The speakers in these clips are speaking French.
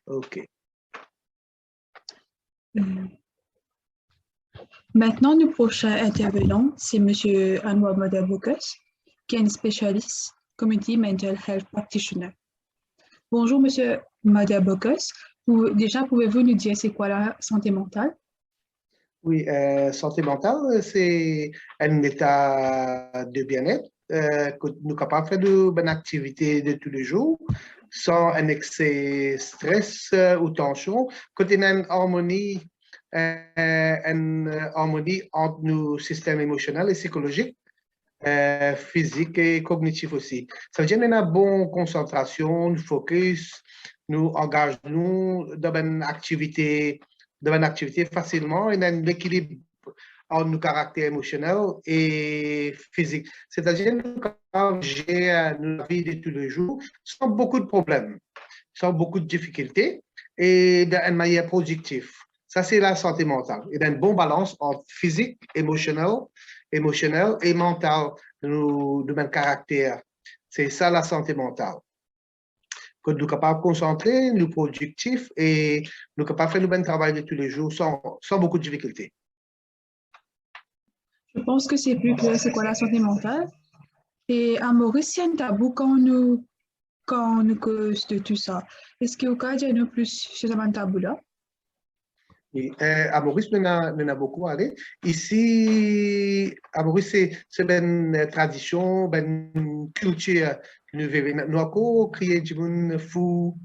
OK. Maintenant, le prochain intervenant, c'est M. Anwar Madaboukas, qui est un spécialiste Community Mental Health Practitioner. Bonjour, M. Madaboukas. Déjà, pouvez-vous nous dire c'est quoi la santé mentale? Oui, santé mentale, c'est un état de bien-être que nous sommes capables de faire de bonnes activités de tous les jours sans un excès de stress ou tension. Quand il y a une harmonie entre nos systèmes émotionnels et psychologiques, physiques et cognitifs aussi. Ça veut dire qu'on a une bonne concentration, nous focus, nous engageons dans une activité facilement et on a un équilibre entre nos caractères émotionnels et physiques. C'est-à-dire que j'ai notre vie de tous les jours sans beaucoup de problèmes, sans beaucoup de difficultés et d'une manière positive. Ça, c'est la santé mentale. Il y a une bonne balance entre physique, émotionnel et mental de même caractère. C'est ça la santé mentale. Que nous sommes capables de concentrer, nous productifs et nous sommes capables de faire notre travail de tous les jours sans beaucoup de difficultés. Je pense que c'est plus clair c'est quoi la santé mentale. Et à Maurice, il y a un tabou quand nous cause de tout ça. Est-ce qu'il y a déjà plus sur ce tabou-là? Oui, à Maurice, on a beaucoup parlé. Ici, à Maurice, c'est une tradition, une culture que nous vivons. Nous avons créé du monde fou,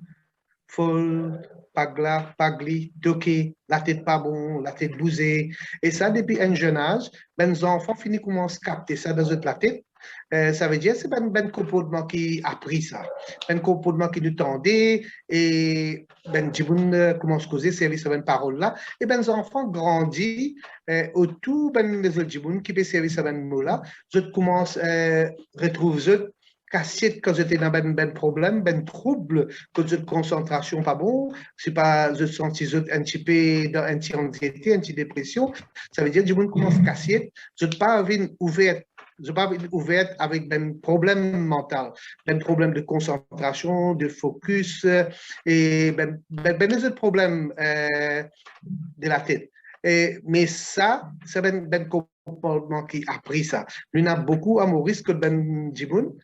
folle, pagla, pagli, toqué, la tête pas bon, la tête bousée. Et ça, depuis un jeune âge, les enfants finissent commencent à capter ça dans la tête. Ça veut dire que c'est un comportement qui a pris ça. Un comportement qui nous tendait et ben jibun commence à causer service à une parole là et ben les enfants grandissent autour ben les autres jibun qui peut servir à un mot là. Je commence retrouve je cassette quand j'étais dans ben problème, ben trouble, que de concentration pas bon, c'est pas je sens un petit peu dans un petit anxiété, un petit dépression. Ça veut dire que je commence cassette, je pas envie ouvert je pas ouverte avec un problème mental, un problème de concentration, de focus et les autres problèmes de la tête. Mais ça, c'est un comportement qui a pris ça. Il y en a beaucoup à Maurice que ben Djiboun,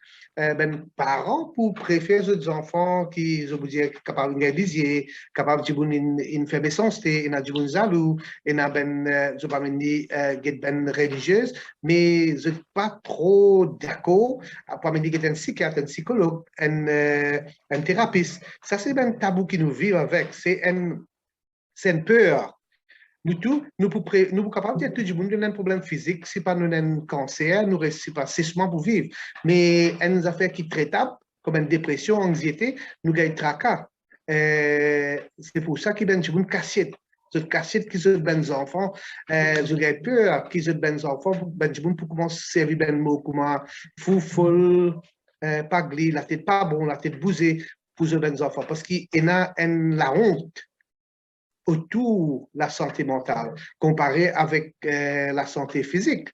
parents pour préférer les enfants qui sont capables de lire, capables de faire sens, il y a Djiboun Zalou, il y a je pas ben religieuse, mais je ne suis pas trop d'accord pour me dire un psychiatre, un psychologue, un thérapeute. Ça, c'est un tabou qui nous vit avec. C'est une peur. Nous tous, nous sommes capables de dire que tout le monde a un problème physique, si pas nous avons un cancer, nous restons pas 6 mois pour vivre. Mais une affaire qui est traitable, comme une dépression, anxiété, nous avons tracas. C'est pour ça qu'il y a une cassette. Cette cassette qui sont des enfants, je gagne peur qu'ils sont des enfants, pour commencer à servir des mots comme fou, folle, pas glis, la tête pas bon, la tête bousée pour les enfants. Parce qu'il y a la honte autour de la santé mentale, comparé avec la santé physique.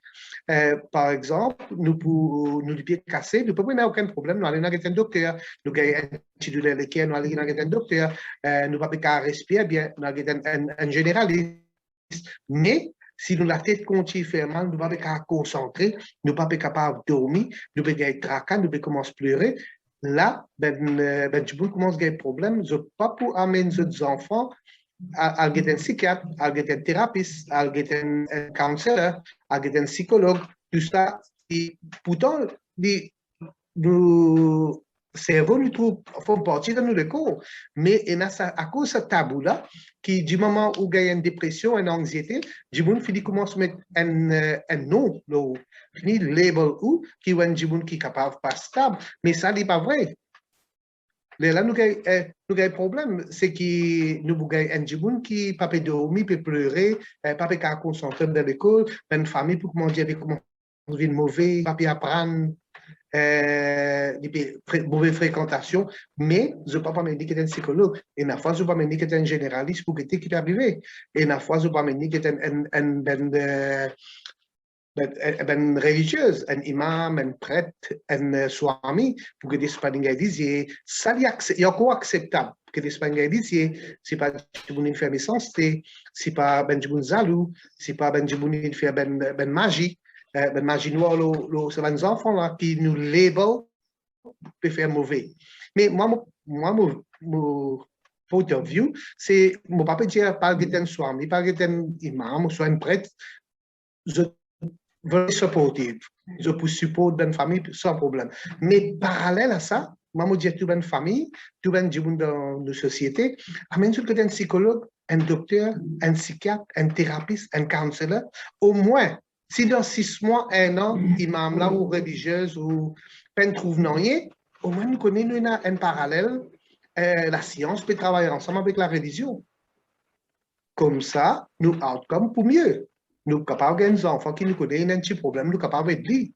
Par exemple, nous pieds cassés, nous n'avons aucun problème, nous allons à un docteur, nous avons un petit douleur de cœur, nous allons à un docteur, nous ne pouvons pas respirer bien, nous avons un généraliste. Mais si nous la tête continue à faire mal, nous ne pouvons pas concentrer, nous ne pouvons pas capable de dormir, nous pouvons être tracas, nous pouvons commencer à pleurer. Là, tu commences à avoir des problèmes, je ne peux pas pour amener nos enfants I'll get un psychiatre, I'll get un thérapeute, I'll get un counselor, I'll get un psychologue, tout ça. Et pourtant, nos cerveaux nous font partie de notre corps. Mais il y a à cause de ce tabou-là, qui du moment où il y a une dépression, une anxiété, du monde finit commence à mettre un nom, finit le label ou qui est un qui est capable pas stable. Mais ça n'est pas vrai. Là, nous avons un problème, c'est que nous avons un gens qui ne peut pas dormir, peut pleurer, pas peut pas concentrer dans l'école, une famille pour comment dire, comment vivre mauvais, pas apprendre, mauvaise fréquentation, mais je ne peux pas me dire que c'est un psychologue. Et la fois, je ne peux pas me dire que c'est un généraliste pour qu'est-ce qui est arrivé. Et la fois, je ne peux pas me dire que c'est ben religieuse, un imam, un prêtre, un swami, pour que des Spaniards disent, ça y est encore acceptable, que des Spaniards disent, c'est pas une faire méchanceté, c'est pas ben zalou, c'est pas ben faire ben magie, ben magie noire, c'est ben enfants là qui nous label peut faire mauvais. Mais mon point of view, c'est, mon papa dit, pas que un swami, pas que un imam, ou soit un prêtre, je very supportive. Je peux supporter une famille sans problème. Mais parallèle à ça, moi, je dis que une famille, tu es dans une société, amène tu un psychologue, un docteur, un psychiatre, un thérapeute, un counselor, au moins, si dans 6 mois, 1 an, imam là ou religieuse ou peine trouve rien, au moins nous connaissons un parallèle. La science peut travailler ensemble avec la religion. Comme ça, nous outcome pour mieux. Nous sommes capables des enfants qui nous connaissent un petit problème, nous sommes capables de dire.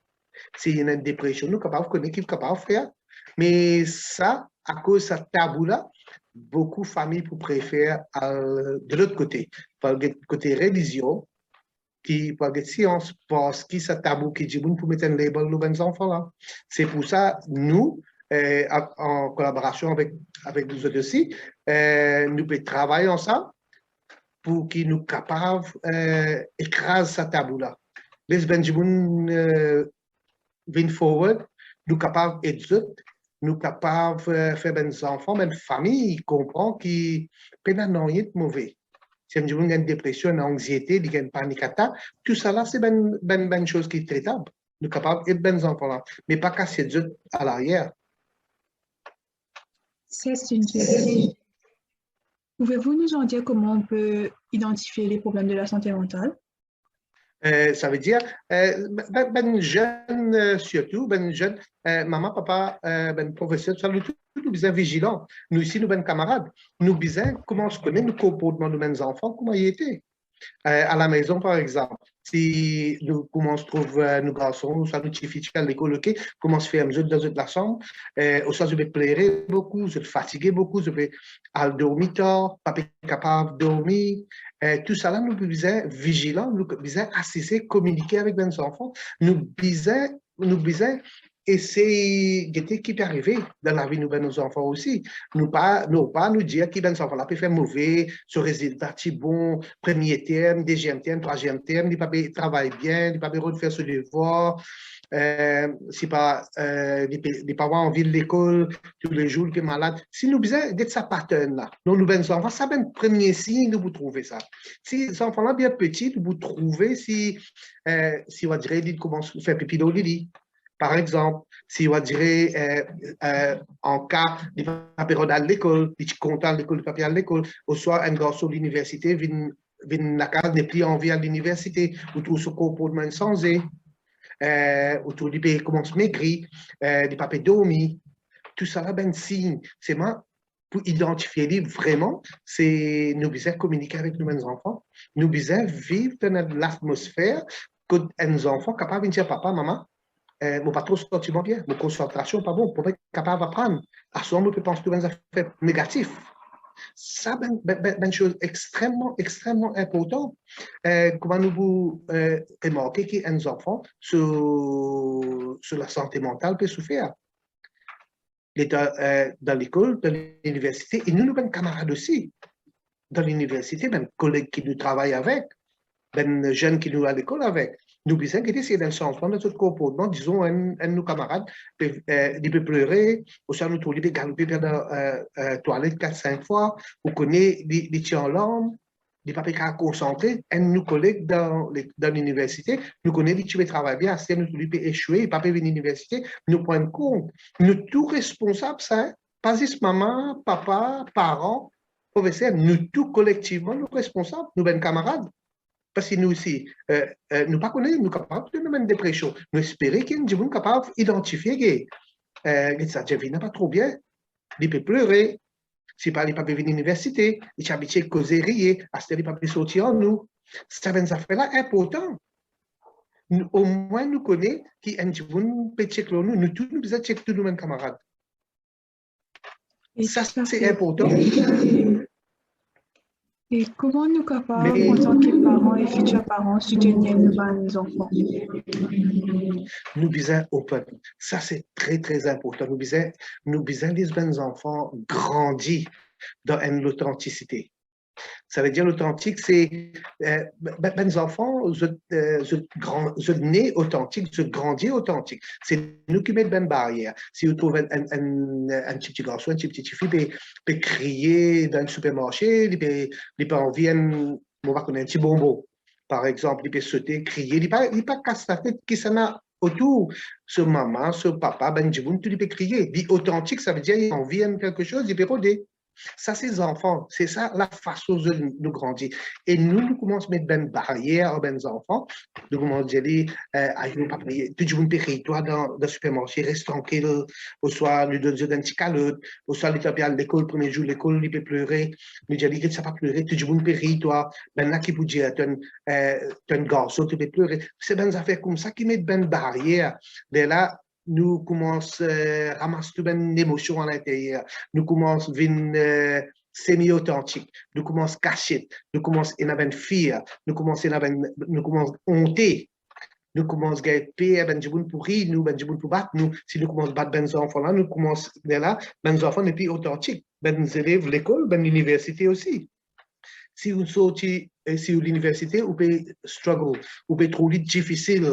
S'il y a une dépression, nous sommes capables de connaître, nous sommes capables de faire. Mais ça, à cause de ce tabou-là, beaucoup de familles préfèrent de l'autre côté, par le côté religion, qui par la science, parce que c'est tabou qui dit pour mettre un label nos enfants là. C'est pour ça, nous, en collaboration avec nous autres aussi, nous pouvons travailler ensemble pour qu'ils nous capables d'écraser ce tabou-là. Les Benjamin viennent forward, nous capables d'aider, nous capables de faire des enfants, une famille, comprend qu'ils peuvent rien de mauvais. Si on a une dépression, une anxiété, une panique attaque, tout ça là, c'est une chose qui est traitable. Nous capables d'aider des enfants là, mais pas casser à l'arrière. C'est une question. Pouvez-vous nous en dire comment on peut identifier les problèmes de la santé mentale? Ça veut dire, ben jeune surtout, ben jeune, maman, papa, ben professeur, ça nous besoin vigilant. Nous ici, nous ben camarades, nous besoin comment on se connaît, nous comportements de nos enfants, comment ils étaient. À la maison, par exemple, si nous, comment on se trouve, nos garçons, ça nous suffit à l'école, ok, comment on se fait dans la chambre, au sens je vais pleurer beaucoup, je vais fatiguer beaucoup, je vais aller dormir tard, pas capable de dormir, tout ça là, nous besoin vigilants, nous besoin assister, communiquer avec nos enfants, nous besoin essayer de ce qui peut arriver dans la vie de nos enfants aussi. Nous pas nous dire que nos enfants là peuvent faire mauvais, ce résultat est bon, premier terme, deuxième terme, troisième terme, ils ne travaillent bien, ils ne peuvent pas faire ce devoir, si pas les parents en ville l'école tous les jours, ils sont malades. Si nous besoin d'être sa pattern là, nous nos enfants, ça c'est le premier signe de vous trouver ça. Si les enfants là bien petits, vous trouvez si on va dire ils commencent à faire pipi dans le lit. Par exemple, si on dirait en cas de papier à l'école, de content de l'école, de papier à l'école, ou soit un garçon de l'université vient la case n'est plus envie à l'université, ou tout ce comportement changé, ou tout le pays commence maigri, des papiers dormis, tout ça là, ben signe. C'est moi pour identifier vraiment, c'est nous besoin communiquer avec nos enfants, nous besoin vivre dans l'atmosphère que nos enfants capables de dire papa, maman. Mon pas trop sentiment bien, mon concentration pas bon, pour être capable d'apprendre. À ce moment, on peut penser que c'est un effet négatif. Ça, c'est une chose extrêmement, extrêmement importante. Comment nous remarquer qu'un enfant sur la santé mentale peut souffrir. Dans l'école, dans l'université, et nous sommes camarades aussi. Dans l'université, même collègues qui nous travaillent avec, ben jeunes qui nous à l'école avec. Nous besoin que c'est un changement de notre comportement. Disons, un de nos camarades, il peut pleurer, ou ça nous trouve, il peut galoper vers la toilette 4-5 fois, ou connaît des tirs en larmes, il ne peut pas concentrer. Un de nos collègues dans l'université, nous connaît des tueurs travaillent bien, si nous peut échouer, il ne peut pas venir à l'université, nous prenons compte. Nous tous responsables, ça, pas juste maman, papa, parents, professeurs, nous tous collectivement, nous responsables, nous sommes camarades. Parce que nous aussi, nous ne connaissons pas, nous sommes capables de nous une dépression. Nous espérons qu'il y ait des gens capables d'identifier que ça ne vient pas trop bien. Il peut pleurer, si pas il peut venir à l'université, il est habitué à causer rire, à ce qu'il peut sortir en nous. Ça va nous faire là important. Au moins, nous connaissons qu'il y a des gens qui peuvent checker nous tous, nous devons checker tous nos camarades. Ça, c'est important. Et comment nous capables, Mais en tant que parents et futurs parents, soutenir nos enfants? nous besoin open. Ça, c'est très, très important. Nous besoin les bons enfants grandis dans l'authenticité. Ça veut dire l'authentique, c'est les enfants, je nais authentique, je grandis authentique. C'est nous qui mettons une barrière. Si vous trouvez un petit garçon, une petite fille, peut crier dans le supermarché, il peut envier un petit bonbon, par exemple, il peut sauter, crier, il ne peut pas casser la tête qui s'en a autour. Ce maman, ce papa, ben, tu peux crier. Dit authentique, ça veut dire qu'il envie quelque chose, il peut rôder. Ça, c'est les enfants. C'est ça la façon de nous grandir. Et nous commençons à mettre une barrière aux enfants. Nous commençons à dire, nous pas prier. Tu dis, toi, dans le supermarché, reste tranquille. Au soir, nous donnons un petit calotte. Au soir, il est à l'école, premier jour, l'école, il peut pleurer. Nous disons, il ne pas pleurer. Tu dis, toi. Maintenant, qui peut dire, tu es un garçon, tu peux pleurer. C'est des affaires comme ça qui mettent une barrière. Mais là, nous commençons à ramasser toute une émotion à l'intérieur. Nous commençons à venir semi-authentique. Nous commençons à cacher. Nous commençons à avoir une fear. Nous commençons à honter. Nous commençons à être pire, ben jibun pour rire, nous, ben jibun pour battre, nous, si nous commençons à battre ben enfants là, nous commençons là, ben enfants n'est plus authentiques. Ben élèves l'école, ben l'université aussi. Si vous sortez si l'université, vous pouvez struggle, vous pouvez trouver difficile,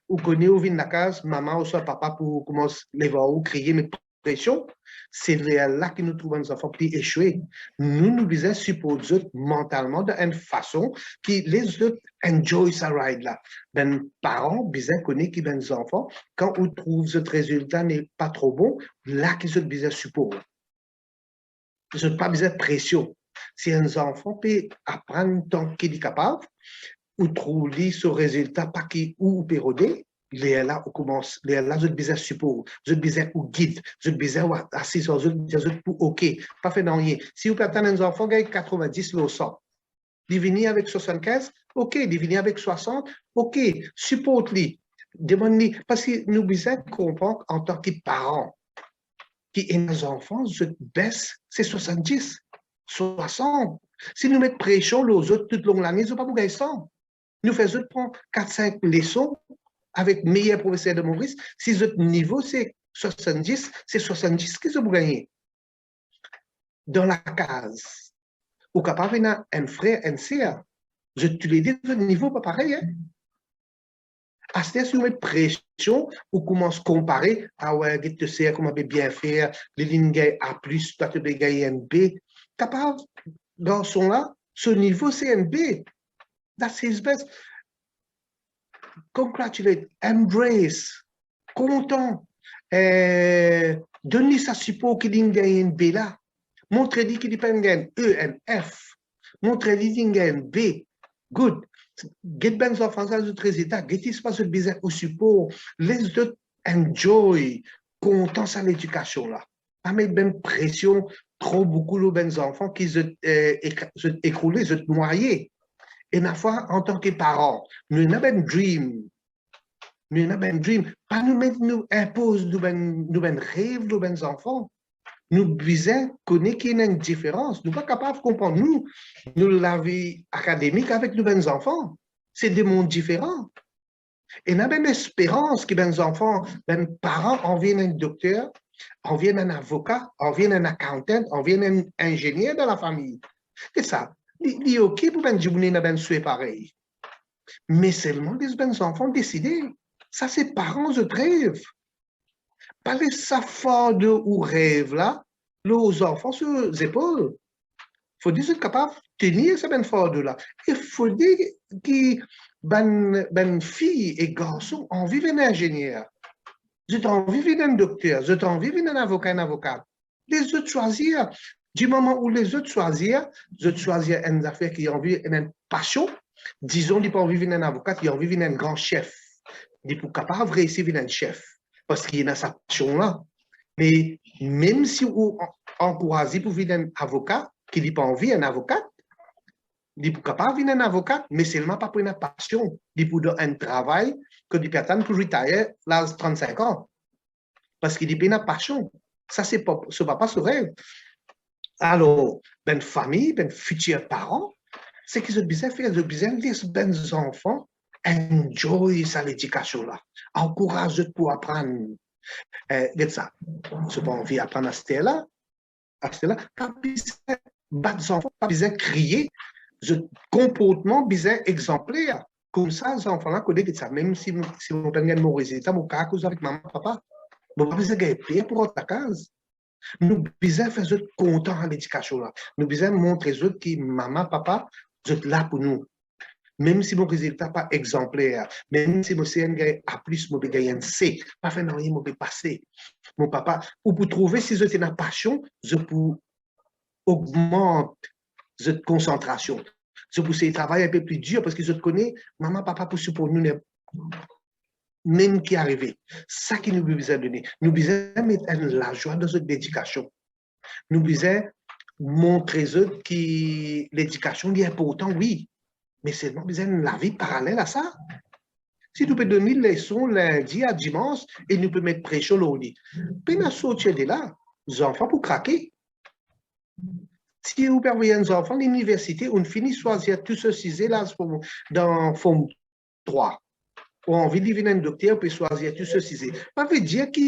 vous connaissez, vous venez de la case, maman ou soit papa pour commencer à les voir ou crier, mais pression, c'est là que nous trouvons nos enfants qui échouer. Nous devons supposer mentalement d'une façon que les autres enjoy sa ride là. Ben, parents, besoin connaître qui ben enfants, quand on trouve ce résultat n'est pas trop bon, là qu'ils ont besoin supposer. Ils n'ont pas besoin de pression. Si un enfant peut apprendre tant qu'il est capable, ou trouver ce résultat pas qui ou pérodé, il est là où commence, il est là, je besoin de support, je besoin ou guide, je besoin assis, je pour ok, pas fait rien. Si vous attendez un enfant qui a 90 le 100, il vient avec 75, ok, il vient avec 60, ok, support-lui, demande-lui, parce que nous besoin comprendre en tant que parents, qui est nos enfants, je baisse, c'est 70. 60. Si nous mettons pression les autres toute l'année, ils ne pas pour gagner 100. Nous faisons prendre 4-5 leçons avec meilleur professeur de Maurice. Si notre niveau c'est 70, c'est 70 qu'ils ont gagné. Dans la case, ou capable d'avoir un frère, un sœur, je te l'ai dit, votre niveau pas pareil. Hein? À ce si vous mettez pression, vous commencez à comparer, ah ouais, tu sais comment bien faire, les lignes A+, toi tu peux gagner un B. Capable, garçon là, ce niveau c'est un B. That's his best. Congratulate, embrace, content. Donne-lui sa support qu'il gagne un B là. Montre-lui qu'il peut gagner E, un F. Montre-lui qu'il gagne un B. Good. Get ben enfants à d'autres résultats. Get espace de business au support. Les autres enjoy, content à l'éducation là. Pas mettre ben pression trop beaucoup les ben enfants qui se écrouler, se noyer. Et ma foi, en tant que parents, nous avons un dream. Nous avons un dream. Pas nous impose nous rêve, nos enfants. Nous devons connaître qu'il y a une différence. Nous ne sommes pas capables de comprendre. Nous la vie académique avec nos enfants. C'est des mondes différents. Et nous avons une espérance que nos enfants, nos parents, en viennent un docteur, en viennent un avocat, en viennent un accountant, en viennent un ingénieur dans la famille. C'est ça. Il est OK pour dire que nous souhait pareil. Mais seulement les enfants décident. Ça, c'est parents de rêve. Pas les safards de ou rêve là, les enfants sur les épaules. Il faut dire qu'ils sont capables de tenir ces fardeau là. Il faut dire que ben filles et garçons ont envie d'un ingénieur. J'ai envie d'un docteur, j'ai envie d'un avocat, un avocat. Les autres choisir. Du moment où les autres choisir une affaire qui ont envie une passion, disons, ils n'ont pas envie d'un avocat, ils ont envie d'un grand chef. Ils ne sont pas capables de réussir un chef parce qu'il a sa passion là. Mais même si vous encouragez pour vivre un avocat, qui n'a pas envie d'un avocat, il n'est pas capable de un avocat, mais seulement pas pour une passion. Il pour un travail que il peut attendre pour retirer à l'âge de 35 ans. Parce qu'il n'a pas une passion. Ça, c'est pas ce rêve. alors, ben famille, ben futurs parents, c'est qu'ils ont besoin de faire, ils ont besoin de laisser ben enfants enjoy sa l'éducation là, encourage pour apprendre. Ça, je pas envie d'apprendre à ce là, pas besoin battre les enfants, pas besoin de crier, ce comportement besoin exemplaire. Comme ça, les enfants-là connaissent ça, même si on gagne mon résultat, mon cas, avec maman, papa, on pas besoin de gagner pour ta case. Nous besoin faire eux content à l'éducation là. Nous besoin montrer eux que maman, papa, vous êtes là pour nous. Même si mon résultat n'est pas exemplaire, même si mon CN a plus, mon gagne un C, pas faire rien, mon passer. Mon papa, ou pour trouver si vous êtes une passion, je peux augmenter cette concentration. Je peux travailler un peu plus dur parce que je connais, maman, papa, pour nous, même qui est arrivé. Ça qui nous besoin donner. Nous besoin mettre la joie dans notre éducation. Nous besoin montrer que l'éducation est importante, oui, mais c'est besoin de la vie parallèle à ça. Si nous pouvons donner les leçons lundi à dimanche et nous pouvons mettre pression au lit, puis nous sortir de là, les enfants pour craquer. Si vous permettez aux enfants, l'université, on finit choisir tout ceci là dans forme 3. Ou envie de devenir un docteur, puis choisir tout ceci. Ça veut dire que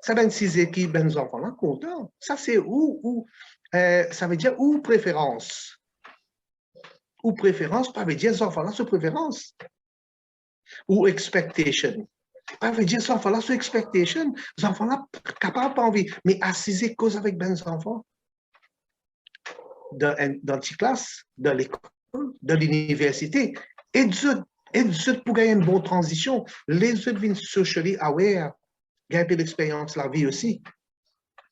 ça va être qui ben enfants là content. Ça c'est ça veut dire ou préférence. Ou préférence, ça veut dire les enfants là sur préférence. Ou expectation. Ça veut dire les enfants là sur expectation. Les enfants là capables pas envie, mais assiser cause avec ben enfants. Dans la classe, dans l'école, dans l'université, et pour gagner une bonne transition, les autres viennent socially aware, gagner l'expérience la vie aussi.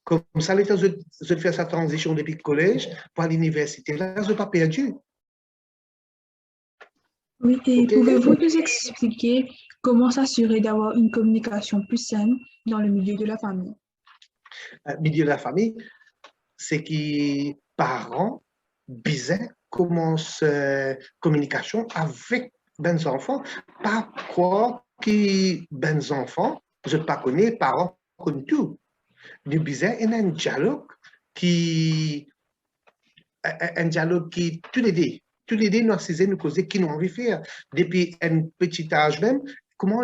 Comme ça, les autres faire sa transition depuis le collège pour l'université, là, ils n'ont pas perdu. Oui, et okay. Pouvez-vous nous expliquer comment s'assurer d'avoir une communication plus saine dans le milieu de la famille? Milieu de la famille, c'est que parents besoin commencent communication avec ben enfants, pas quoi que ben enfants, je ne pas connais parents comme tout. Nous besoin un dialogue qui tous les deux nous assisent nous causer qui nous envie de faire depuis un petit âge même, comment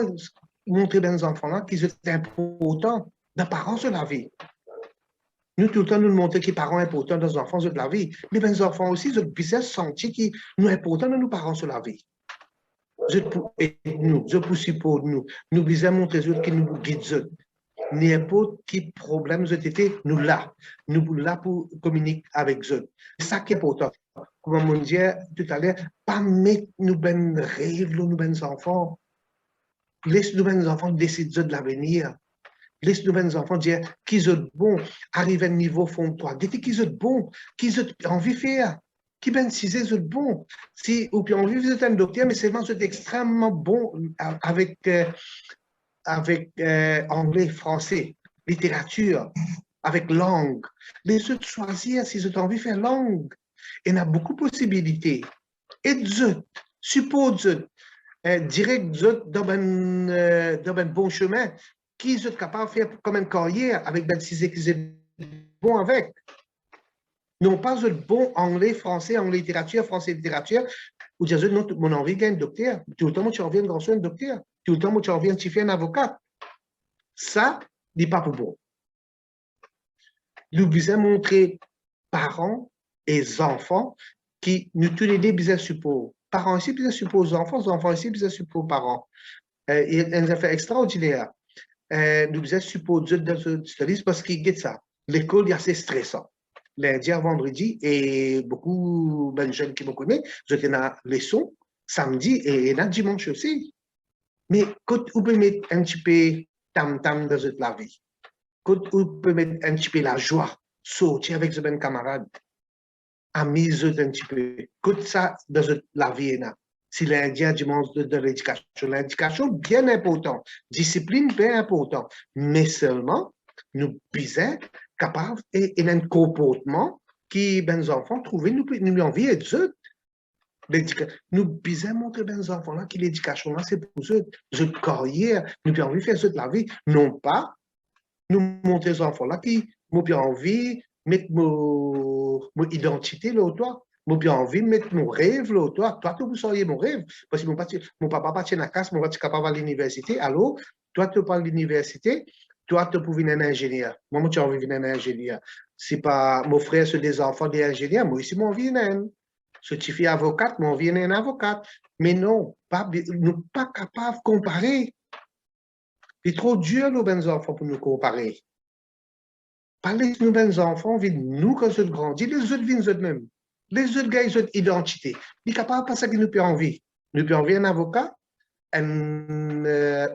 montrer ben enfants là qu'ils sont importants de parents sur la vie. Nous, tout le temps, nous montrons que les parents sont importants dans les enfants de la vie. Mais les enfants aussi, ils ont besoin de sentir qu'ils sont importants dans nos parents sur la vie. Je peux supporter nous. Nous besoin montrer que nous guidons. N'importe quel problème nous été, nous là. Nous là pour communiquer avec eux. C'est ça qui est important. Comme on disait tout à l'heure, pas mettre nos ben rêves, nos ben enfants. Laisse nos ben enfants décider de l'avenir. Les nouveaux enfants dire qu'ils sont bons, arriver à un niveau fond 3, dites qu'ils sont bons, qu'ils ont envie de faire, qu'ils ben si ils sont bons. Si ou puis envie de faire un docteur, mais seulement c'est extrêmement bon avec anglais, français, littérature, avec langue. Les autres choisir s'ils ont envie de faire langue. Il y a beaucoup de possibilités. Et d'autres, suppose direct dans un bon chemin. Qui sont capables de faire comme une carrière avec ben si qu'ils sont bons avec. Non pas de bon anglais, français, anglais littérature, français littérature, ou dire non, mon envie d'être un docteur. Tout le temps, moi, tu reviens grand un docteur. Tout le temps, moi, tu reviens tu fais un avocat. Ça, n'est pas pour bon. Nous besoin montrer parents et enfants qui nous tous les deux besoin support. Parents ici besoin support aux enfants ici besoin support aux parents. Il y a un affaire extraordinaire. Nous besoin supposer dans ce studies parce qu'il ça. L'école est assez stressant. Lundi à vendredi, et beaucoup de jeunes qui me connaissent, j'étais dans les leçons samedi et dans dimanche aussi. Mais quand on peut mettre un petit peu tam-tam dans la vie, quand on peut mettre un petit peu la joie, sortir avec ses camarades, amuser un petit peu, quand ça dans la vie, si l'Indien dimanche de l'éducation bien important, discipline bien important, mais seulement nous besoin capables et un comportement qui ben enfants trouver nous envie d'être nous besoin montrer ben enfants là que l'éducation là c'est pour eux, de carrière, nous avons envie de faire ça de la vie, non pas nous montrer les enfants là qui nous avons envie mettre mon identité là, toi. Moi, bien envie de mettre mon rêve là, toi. Toi, tu veux mon rêve. Parce que mon papa partit dans la casse, mon papa est capable à l'université. Alors, toi, tu parles de l'université, toi, tu peux venir un ingénieur. Moi, tu as envie de venir un ingénieur. C'est pas mon frère, c'est des enfants d'ingénieurs. Moi, ici, mon vie, ce qui fait avocate, mon vie, un avocate. Mais non, nous pas capable de comparer. C'est trop dur, nos bons enfants, pour nous comparer. Parler de nos bons enfants, nous, quand ils grandissent, les autres viennent eux-mêmes. Les autres gars, ils ont une identité. Ils sont capables de faire ce qu'ils nous peuvent envie. Nous peuvent envie un avocat, un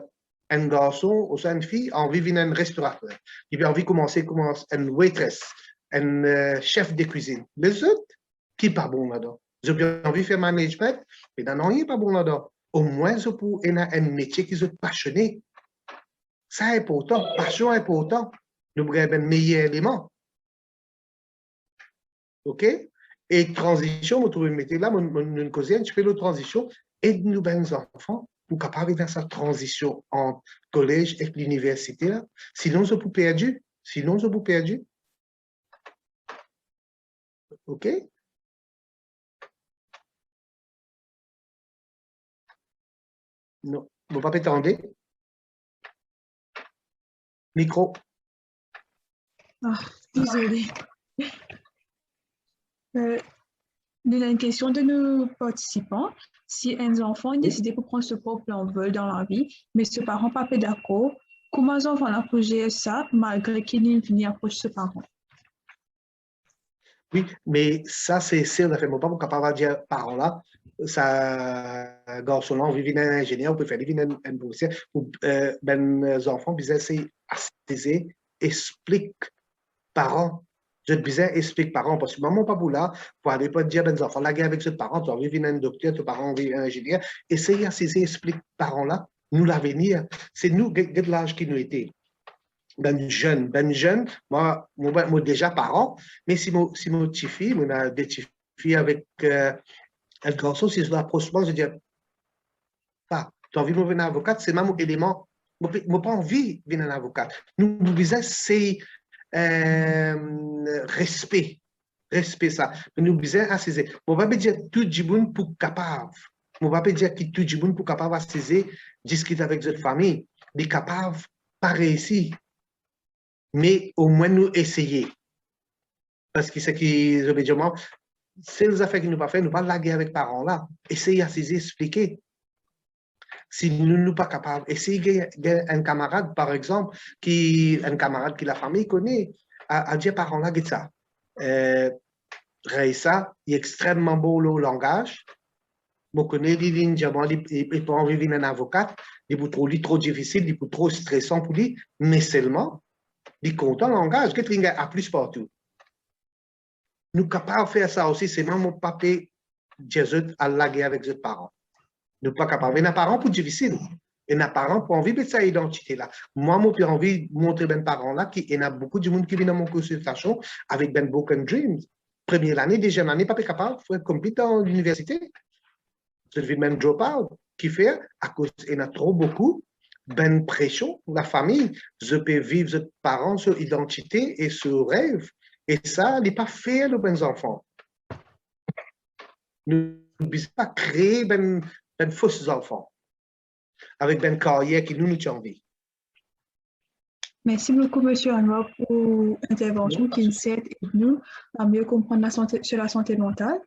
garçon ou une fille, envie de un restaurateur. Il peut envie de commencer une waitress, un chef de cuisine. Les autres, qui n'est pas bon là-dedans. Ils ont envie de faire management, mais non, il n'est pas bon là-dedans. Au moins, ils ont un métier qu'ils sont passionnés. Ça est important. Passion est important. Nous avons un meilleur élément. OK? Et transition, vous trouvez, mettez là, mon cousin, je fais la transition, aide-nous, ben, enfants, pour capables de faire cette transition entre collège et l'université, là. Sinon, je vous perdu. Sinon, je vous perdu. OK? Non, vous pas attendre. Micro. Ah, désolé. Nous avons une question de nos participants. Si un enfant décide pour prendre ce propre envol dans la vie, mais ses parents ne sont pas d'accord, comment les enfants approchent ça malgré qu'ils n'aient fini approcher ses parents? Oui, mais ça, c'est on a fait mon pas capable de dire parents là, ça, garçon là, on vit un ingénieur, on peut faire vivre un policier, ou ben, enfants, c'est assez explique parents. Je te disais, explique parents, parce que maman, pas pour là, pour aller pas dire, ben, enfants, la guerre avec ce parent, tu as envie un docteur, tes parents vivent un ingénieur, essaye à ces explique parents là, nous l'avenir, c'est nous, de l'âge qui nous était. Ben jeune, moi déjà parent, mais si mon petite fille, on a des petites filles avec un garçon, si je l'approche, je dis pas, tu as envie de devenir avocate, c'est même un élément, moi pas envie de devenir un avocat. Nous disons, c'est respect, ça. Nous disons, c'est, on va pas dire tout le monde pour capable. On va pas dire que tout le monde pour capable de saisir, discuter avec votre famille, des capables, pas réussir. Mais au moins nous essayer. Parce que ce qui, obédiemment, c'est les affaires qu'ils nous pas fait, nous pas la guerre avec les parents là. Essayer à s'y expliquer. Si nous ne sommes pas capables, essayer un camarade, par exemple, un camarade que la famille connaît, à dire parents là, ça. Raissa, il est extrêmement beau le langage. Je connais les lignes, il peut en vivre un avocat, il est trop difficile, il est trop stressant pour lui, mais seulement, il compte en langage, que tu as plus partout. Nous sommes capables de faire ça aussi, c'est même mon papa Jésus à la guerre avec ses parents. Nous ne sommes pas capables. Mais nos parents pour difficile. Et nos parents pour envie de cette identité-là. Moi, j'ai envie de montrer mes parents là, qu'il y a beaucoup de monde qui vient dans mon consultation avec ben broken dreams. Première année, deuxième année, pas capable, il faut être compétent à l'université. Je devais même drop out. Qui fait, à cause, il y en a trop beaucoup, ben pression, la famille. Je peux vivre ses parents sur identité et sur rêve. Et ça, n'est pas fait aux bons enfants. Nous ne pouvons pas créer ben fausses enfants avec ben carrière qui nous envie. Merci beaucoup, M. Anwar, pour l'intervention qui nous aide nous à mieux comprendre sur la santé mentale.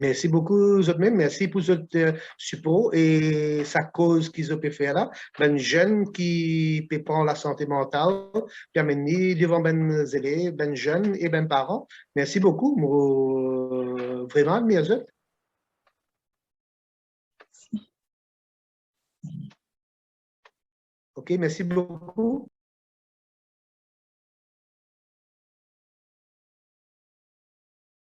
Merci beaucoup, même. Merci pour votre support et sa cause qu'ils ont pu faire là. Ben jeunes qui peut prendre la santé mentale, puis amener devant ben élèves, ben jeunes et ben parents. Merci beaucoup. Vraiment, merci. OK, merci beaucoup.